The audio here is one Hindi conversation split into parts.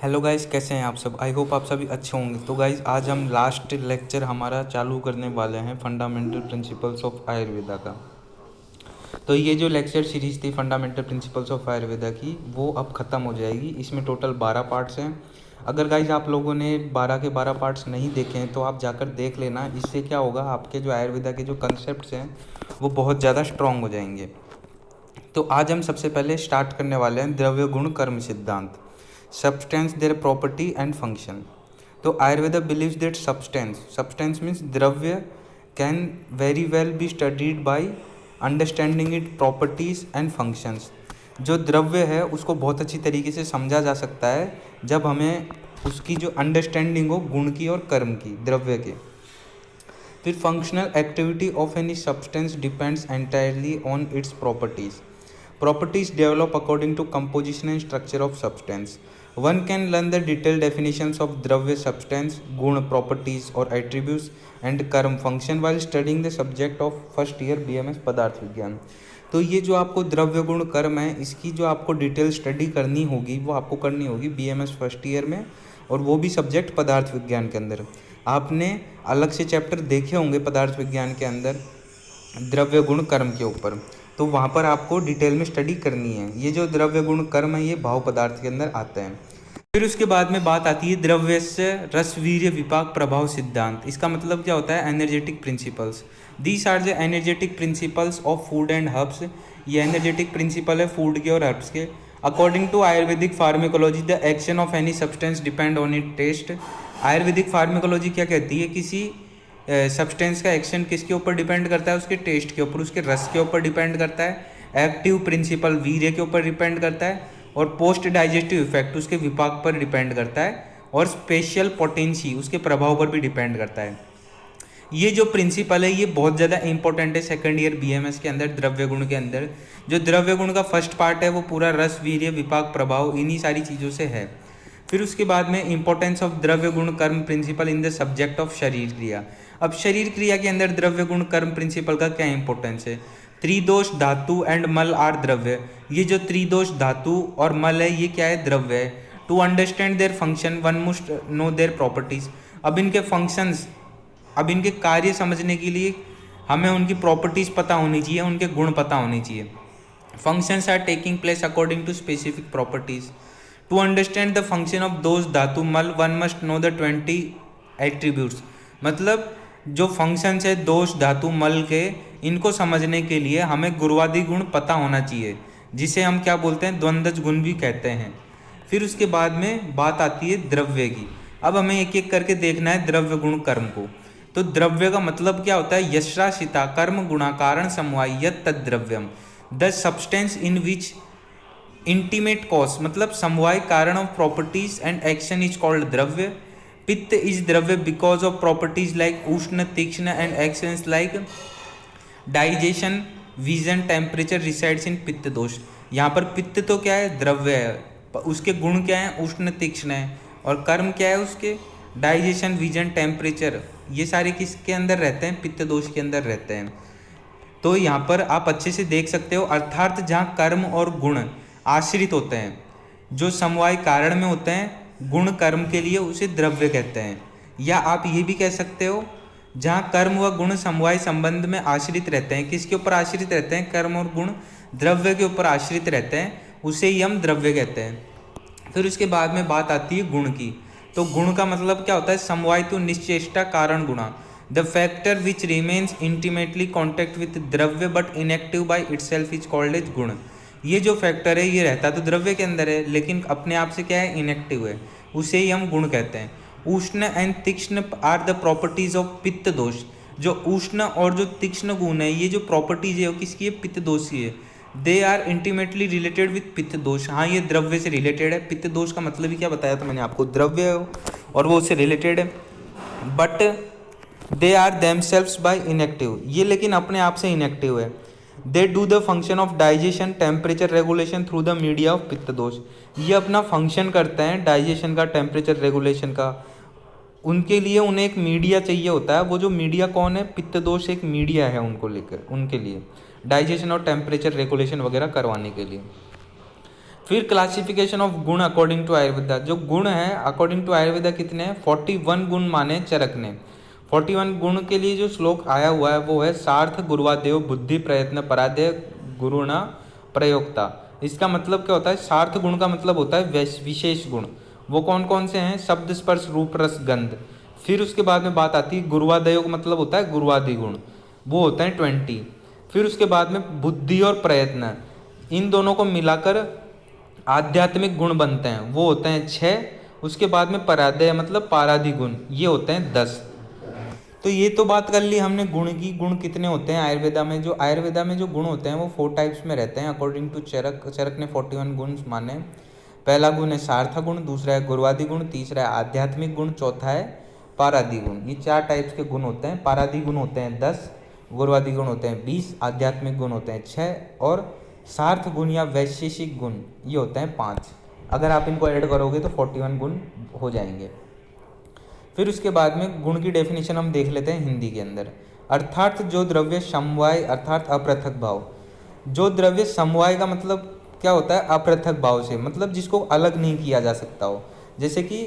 हेलो गाइस, कैसे हैं आप सब। आई होप आप सभी अच्छे होंगे। तो गाइस, आज हम लास्ट लेक्चर हमारा चालू करने वाले हैं फंडामेंटल प्रिंसिपल्स ऑफ आयुर्वेदा का। तो ये जो लेक्चर सीरीज़ थी फंडामेंटल प्रिंसिपल्स ऑफ आयुर्वेदा की, वो अब ख़त्म हो जाएगी। इसमें टोटल 12 पार्ट्स हैं। अगर गाइस आप लोगों ने 12 के 12 पार्ट्स नहीं देखे हैं तो आप जाकर देख लेना। इससे क्या होगा, आपके जो आयुर्वेदा के जो कंसेप्ट हैं वो बहुत ज़्यादा स्ट्रॉन्ग हो जाएंगे। तो आज हम सबसे पहले स्टार्ट करने वाले हैं द्रव्य गुण कर्म सिद्धांत, substance, their property and function. तो Ayurveda believes that substance means dravya can very well be studied by understanding it properties and functions. जो द्रव्य है उसको बहुत अच्छी तरीके से समझा जा सकता है जब हमें उसकी जो अंडरस्टैंडिंग हो गुण की और कर्म की, द्रव्य के। फिर functional activity of any substance depends entirely on its properties. Properties develop according to composition and structure of substance. One can learn the detailed definitions of dravya, substance, guna, properties or attributes and कर्म function while studying the subject of first year BMS पदार्थ विज्ञान। तो ये जो आपको द्रव्य गुण कर्म है, इसकी जो आपको डिटेल स्टडी करनी होगी वो आपको करनी होगी BMS फर्स्ट ईयर में, और वो भी सब्जेक्ट पदार्थ विज्ञान के अंदर। आपने अलग से चैप्टर देखे होंगे पदार्थ विज्ञान के अंदर द्रव्य गुण कर्म के ऊपर, तो वहाँ पर आपको डिटेल में स्टडी करनी है। ये जो द्रव्य गुण कर्म है ये भाव पदार्थ के अंदर आते हैं। फिर उसके बाद में बात आती है द्रव्य से रस वीर्य विपाक प्रभाव सिद्धांत। इसका मतलब क्या होता है, energetic principles. These are the energetic principles of food and herbs. ये एनर्जेटिक प्रिंसिपल है फूड के और हर्ब्स के। According to Ayurvedic pharmacology the action of any substance depend on it taste. Ayurvedic pharmacology क्या कहती है, किसी सब्सटेंस का एक्शन किसके ऊपर डिपेंड करता है, उसके टेस्ट के ऊपर, उसके रस के ऊपर डिपेंड करता है। एक्टिव प्रिंसिपल वीर्य के ऊपर डिपेंड करता है, और पोस्ट डाइजेस्टिव इफेक्ट उसके विपाक पर डिपेंड करता है, और स्पेशल पोटेंसी उसके प्रभाव पर भी डिपेंड करता है। ये जो प्रिंसिपल है ये बहुत ज़्यादा इंपॉर्टेंट है सेकंड ईयर BMS के अंदर द्रव्य गुण के अंदर। जो द्रव्य गुण का फर्स्ट पार्ट है वो पूरा रस वीर्य विपाक प्रभाव इन्हीं सारी चीज़ों से है। फिर उसके बाद में इंपॉर्टेंस ऑफ द्रव्य गुण karma principle in the subject of sharir kriya. अब शरीर क्रिया के अंदर द्रव्य गुण कर्म प्रिंसिपल का क्या इंपॉर्टेंस है। त्रिदोष धातु एंड मल आर द्रव्य। ये जो त्रिदोष धातु और मल है ये क्या है, द्रव्य है। To understand their function one must know their properties. अब इनके फंक्शंस, अब इनके कार्य समझने के लिए हमें उनकी प्रॉपर्टीज पता होनी चाहिए, उनके गुण पता होने चाहिए। Functions are taking place according to specific properties. To understand the function of dosha dhatu mala one must know the 20 attributes. मतलब जो फंक्शंस है दोष धातु मल के, इनको समझने के लिए हमें गुरुवादी गुण पता होना चाहिए, जिसे हम क्या बोलते हैं, द्वंद्वज गुण भी कहते हैं। फिर उसके बाद में बात आती है द्रव्य की। अब हमें एक एक करके देखना है द्रव्य गुण कर्म को। तो द्रव्य का मतलब क्या होता है, यश्राशिता कर्म गुणा कारण समवाय यत् तद द्रव्यम। The substance in which intimate cause, मतलब samavaya karana of properties and action is called dravya. Pitta is द्रव्य बिकॉज ऑफ प्रॉपर्टीज लाइक उष्ण तीक्ष्ण and actions like digestion vision temperature resides in पित्त दोष। यहाँ पर पित्त तो क्या है, द्रव्य है, उसके गुण क्या है, उष्ण तीक्ष्ण है, और कर्म क्या है उसके, डाइजेशन विजन टेम्परेचर। ये सारे किसके अंदर रहते हैं, पित्त दोष के अंदर रहते हैं। तो यहाँ पर आप अच्छे से देख सकते हो, अर्थात जहाँ कर्म और गुण आश्रित होते हैं, जो समवाय कारण में होते हैं गुण कर्म के लिए, उसे द्रव्य कहते हैं। या आप ये भी कह सकते हो जहाँ कर्म व गुण समवाय संबंध में आश्रित रहते हैं, किसके ऊपर आश्रित रहते हैं, कर्म और गुण द्रव्य के ऊपर आश्रित रहते हैं, उसे ही हम द्रव्य कहते हैं। फिर उसके बाद में बात आती है गुण की। तो गुण का मतलब क्या होता है, समवाय तो निश्चेष्टा कारण गुणा, the factor which remains intimately contact with dravya but inactive by itself is called as guna. ये जो फैक्टर है ये रहता तो द्रव्य के अंदर है, लेकिन अपने आप से क्या है, इनएक्टिव है, उसे ही हम गुण कहते हैं। उष्ण एंड तीक्ष्ण are the properties of pitta दोष। जो उष्ण और जो तीक्ष्ण गुण है, ये जो प्रॉपर्टीज है वो किसकी है, पित्त दोष की है। They are intimately related with pitta dosha. हाँ, ये द्रव्य से रिलेटेड है। पित्त दोष का मतलब ही क्या बताया था मैंने आपको, द्रव्य है और वो उससे रिलेटेड है। But they are themselves by inactive, ये लेकिन अपने आप से इनएक्टिव है। They do the function of digestion temperature regulation through the media of pitta dosha. ये अपना फंक्शन करते हैं डाइजेशन का, टेम्परेचर रेगुलेशन का, उनके लिए उन्हें एक मीडिया चाहिए होता है। वो जो मीडिया कौन है, पित्त दोष एक मीडिया है उनको लेकर, उनके लिए डाइजेशन और टेम्परेचर रेगुलेशन वगैरह करवाने के लिए। फिर क्लासिफिकेशन ऑफ गुण अकॉर्डिंग टू आयुर्वेदा। जो गुण है अकॉर्डिंग टू आयुर्वेदा कितने हैं, 41 गुण माने चरक ने। 41 गुण के लिए जो श्लोक आया हुआ है वो है सार्थ गुरुवादेव बुद्धि प्रयत्न परादय गुरुणा प्रयोक्ता। इसका मतलब क्या होता है, सार्थ गुण का मतलब होता है विशेष गुण। वो कौन कौन से हैं, शब्द स्पर्श रूप रस गंध। फिर उसके बाद में बात आती है गुरुवादय का मतलब होता है गुरुवादि गुण, वो होते हैं 20। फिर उसके बाद में बुद्धि और प्रयत्न, इन दोनों को मिलाकर आध्यात्मिक गुण बनते हैं, वो होते हैं 6। उसके बाद में परादय मतलब पारादि गुण, ये होते हैं 10। तो ये तो बात कर ली हमने गुण की। गुण कितने होते हैं आयुर्वेदा में, जो आयुर्वेदा में जो गुण होते हैं वो 4 टाइप्स में रहते हैं अकॉर्डिंग टू चरक। चरक ने 41 गुण माने। पहला गुण है सार्थ गुण, दूसरा है गुरुवादि गुण, तीसरा है आध्यात्मिक गुण, चौथा है पारादि गुण। ये 4 टाइप्स के गुण होते हैं। पारादि गुण होते हैं 10, गुरुवादि गुण होते हैं 20, आध्यात्मिक गुण होते हैं 6 और सार्थ गुण या वैशेषिक गुण ये होते हैं 5। अगर आप इनको ऐड करोगे तो 41 गुण हो जाएंगे। फिर उसके बाद में गुण की डेफिनेशन हम देख लेते हैं हिंदी के अंदर। अर्थात जो द्रव्य समवाय अर्थात अपृथक भाव। जो द्रव्य समवाय का मतलब क्या होता है, अपृथक भाव से, मतलब जिसको अलग नहीं किया जा सकता हो। जैसे कि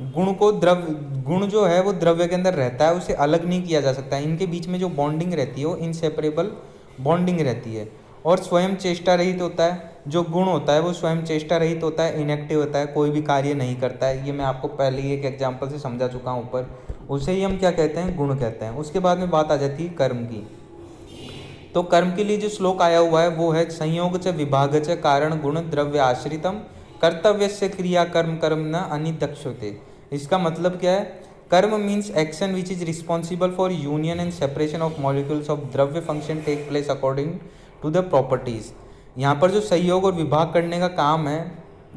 गुण जो है वो द्रव्य के अंदर रहता है, उसे अलग नहीं किया जा सकता। इनके बीच में जो बॉन्डिंग रहती है वो इनसेपरेबल बॉन्डिंग रहती है। और स्वयं चेष्टा रहित होता है। जो गुण होता है वो स्वयं चेष्टा रहित होता है, इनएक्टिव होता है, कोई भी कार्य नहीं करता है। ये मैं आपको पहले ही एक एग्जाम्पल से समझा चुका हूँ ऊपर। उसे ही हम क्या कहते हैं, गुण कहते हैं। उसके बाद में बात आ जाती है कर्म की। तो कर्म के लिए जो श्लोक आया हुआ है वो है संयोग च विभाग च कारण गुण द्रव्य आश्रितम कर्तव्य से क्रिया कर्म कर्म न अनिदक्षते। इसका मतलब क्या है, karma means action which is responsible for union and separation of molecules of dravya function take place according to the properties. यहाँ पर जो संयोग और विभाग करने का काम है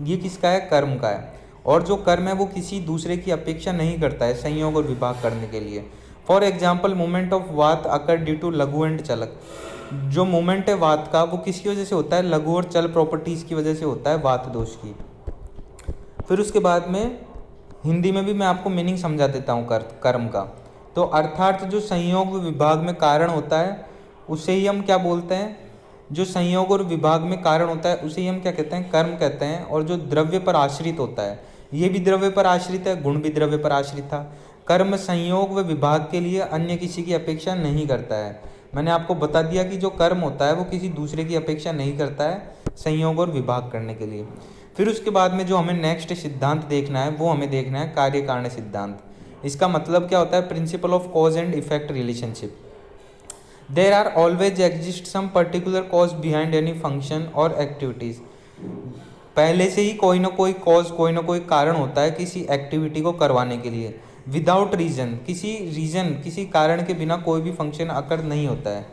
ये किसका है, कर्म का है। और जो कर्म है वो किसी दूसरे की अपेक्षा नहीं करता है संयोग और विभाग करने के लिए। फॉर एग्जाम्पल मूवमेंट ऑफ वात अकर ड्यू टू लघु एंड चलक। जो मूवमेंट है वात का वो किसकी वजह से होता है, लघु और चल प्रॉपर्टीज की वजह से होता है, वात दोष की। फिर उसके बाद में हिंदी में भी मैं आपको मीनिंग समझा देता हूँ कर्म का। तो अर्थात जो संयोग विभाग में कारण होता है उसे ही हम क्या बोलते हैं, जो संयोग और विभाग में कारण होता है उसे ही हम क्या कहते हैं, कर्म कहते हैं। और जो द्रव्य पर आश्रित होता है ये भी द्रव्य पर आश्रित है, गुण भी द्रव्य पर आश्रित था। कर्म संयोग व विभाग के लिए अन्य किसी की अपेक्षा नहीं करता है। मैंने आपको बता दिया कि जो कर्म होता है वो किसी दूसरे की अपेक्षा नहीं करता है संयोग और विभाग करने के लिए। फिर उसके बाद में जो हमें नेक्स्ट सिद्धांत देखना है वो हमें देखना है कार्य कारण सिद्धांत। इसका मतलब क्या होता है, principle of cause and effect relationship. There are always exist some particular cause behind any function और एक्टिविटीज। पहले से ही कोई ना कोई कॉज, कोई ना कोई कारण होता है किसी एक्टिविटी को करवाने के लिए। विदाउट रीजन, किसी कारण के बिना कोई भी फंक्शन अकर नहीं होता है।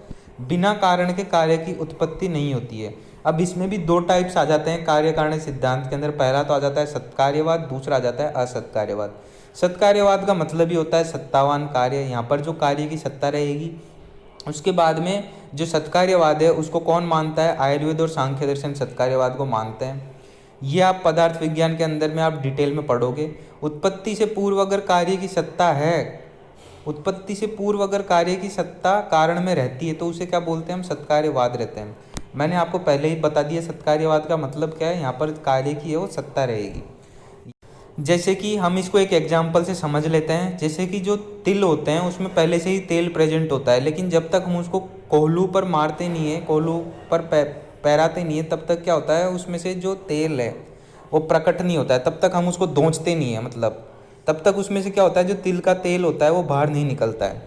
बिना कारण के कार्य की उत्पत्ति नहीं होती है। अब इसमें भी 2 टाइप्स आ जाते हैं कार्य कारण सिद्धांत के अंदर। पहला तो आ जाता है सत्कार्यवाद, दूसरा आ जाता है असत्कार्यवाद। सत्कार्यवाद का मतलब ही होता है सत्तावान कार्य, यहाँ पर जो कार्य की सत्ता रहेगी। उसके बाद में जो सत्कार्यवाद है उसको कौन मानता है, आयुर्वेद और सांख्य दर्शन सत्कार्यवाद को मानते हैं। ये आप पदार्थ विज्ञान के अंदर में आप डिटेल में पढ़ोगे। उत्पत्ति से पूर्व अगर कार्य की सत्ता है, उत्पत्ति से पूर्व अगर कार्य की सत्ता कारण में रहती है तो उसे क्या बोलते हैं, हम सत्कार्यवाद रहते हैं। मैंने आपको पहले ही बता दिया सत्कार्यवाद का मतलब क्या है, यहाँ पर कार्य की है वो सत्ता रहेगी। जैसे कि हम इसको एक एग्जाम्पल से समझ लेते हैं। जैसे कि जो तिल होते हैं उसमें पहले से ही तेल प्रेजेंट होता है, लेकिन जब तक हम उसको कोहलू पर मारते नहीं है, कोहलू पर पैराते नहीं है, तब तक क्या होता है उसमें से जो तेल है वो प्रकट नहीं होता है। तब तक हम उसको दोंचते नहीं है, मतलब तब तक उसमें से क्या होता है, जो तिल का तेल होता है वो बाहर नहीं निकलता है।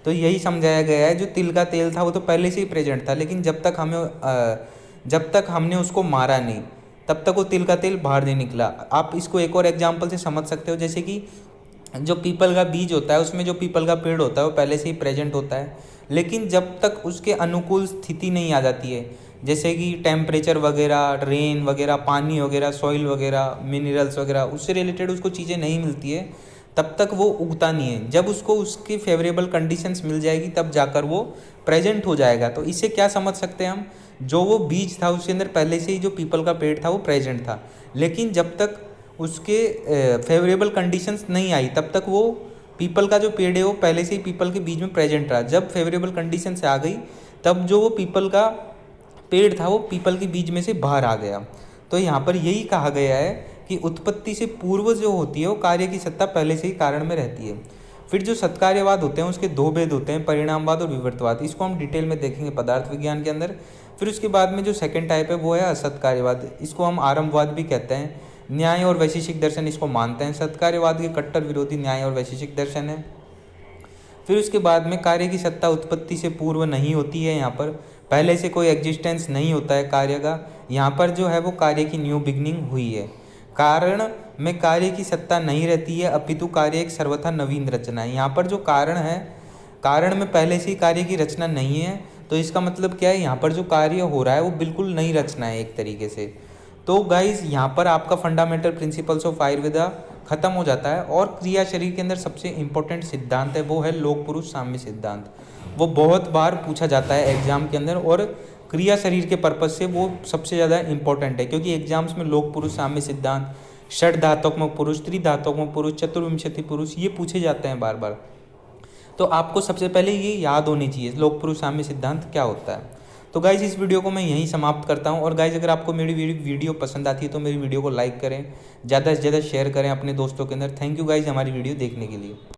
तो यही समझाया गया है, जो तिल का तेल था वो तो पहले से ही प्रेजेंट था, लेकिन जब तक हमने उसको मारा नहीं तब तक वो तिल का तेल बाहर नहीं निकला। आप इसको एक और एग्जाम्पल से समझ सकते हो। जैसे कि जो पीपल का बीज होता है उसमें जो पीपल का पेड़ होता है वो पहले से ही प्रेजेंट होता है, लेकिन जब तक उसके अनुकूल स्थिति नहीं आ जाती है, जैसे कि टेम्परेचर वगैरह, रेन वगैरह, पानी वगैरह, सॉइल वगैरह, मिनरल्स वगैरह, उससे रिलेटेड उसको चीज़ें नहीं मिलती है, तब तक वो उगता नहीं है। जब उसको उसकी फेवरेबल कंडीशंस मिल जाएगी तब जाकर वो प्रेजेंट हो जाएगा। तो इससे क्या समझ सकते हैं हम, जो वो बीज था उसके अंदर पहले से ही जो पीपल का पेड़ था वो प्रेजेंट था, लेकिन जब तक उसके फेवरेबल कंडीशंस नहीं आई तब तक वो पीपल का जो पेड़ है वो पहले से ही पीपल के बीज में प्रेजेंट रहा, जब फेवरेबल कंडीशन से आ गई तब जो वो पीपल का पेड़ था वो पीपल के बीज में से बाहर आ गया। तो यहाँ पर यही कहा गया है कि उत्पत्ति से पूर्व जो होती है वो कार्य की सत्ता पहले से ही कारण में रहती है। फिर जो सत्कार्यवाद होते हैं उसके दो भेद होते हैं, परिणामवाद और विवर्तवाद। इसको हम डिटेल में देखेंगे पदार्थ विज्ञान के अंदर। फिर उसके बाद में जो सेकंड टाइप है वो है असत्कार्यवाद, इसको हम आरंभवाद भी कहते हैं। न्याय और वैशेषिक दर्शन इसको मानते हैं। सत्कार्यवाद के कट्टर विरोधी न्याय और वैशेषिक दर्शन है। फिर उसके बाद में कार्य की सत्ता उत्पत्ति से पूर्व नहीं होती है, यहाँ पर पहले से कोई एग्जिस्टेंस नहीं होता है कार्य का। यहाँ पर जो है वो कार्य की न्यू बिगनिंग हुई है। कारण में कार्य की सत्ता नहीं रहती है, अपितु कार्य एक सर्वथा नवीन रचना है। यहाँ पर जो कारण है, कारण में पहले से ही कार्य की रचना नहीं है, तो इसका मतलब क्या है, यहाँ पर जो कार्य हो रहा है वो बिल्कुल नई रचना है एक तरीके से। तो गाइज यहाँ पर आपका फंडामेंटल प्रिंसिपल्स ऑफ आयुर्वेदा खत्म हो जाता है। और क्रिया शरीर के अंदर सबसे इंपॉर्टेंट सिद्धांत है वो है लोक पुरुष साम्य सिद्धांत। वो बहुत बार पूछा जाता है एग्जाम के अंदर, और क्रिया शरीर के पर्पज से वो सबसे ज़्यादा इंपॉर्टेंट है, क्योंकि एग्जाम्स में लोक पुरुष साम्य सिद्धांत, षड धात्मक पुरुष, त्रिधात्मक पुरुष, चतुर्विंशति पुरुष, ये पूछे जाते हैं बार बार। तो आपको सबसे पहले ये याद होनी चाहिए लोक पुरुष साम्य सिद्धांत क्या होता है। तो गाइज इस वीडियो को मैं यहीं समाप्त करता हूँ। और गाइज अगर आपको मेरी वीडियो पसंद आती है तो मेरी वीडियो को लाइक करें, ज़्यादा से ज़्यादा शेयर करें अपने दोस्तों के अंदर। थैंक यू गाइज हमारी वीडियो देखने के लिए।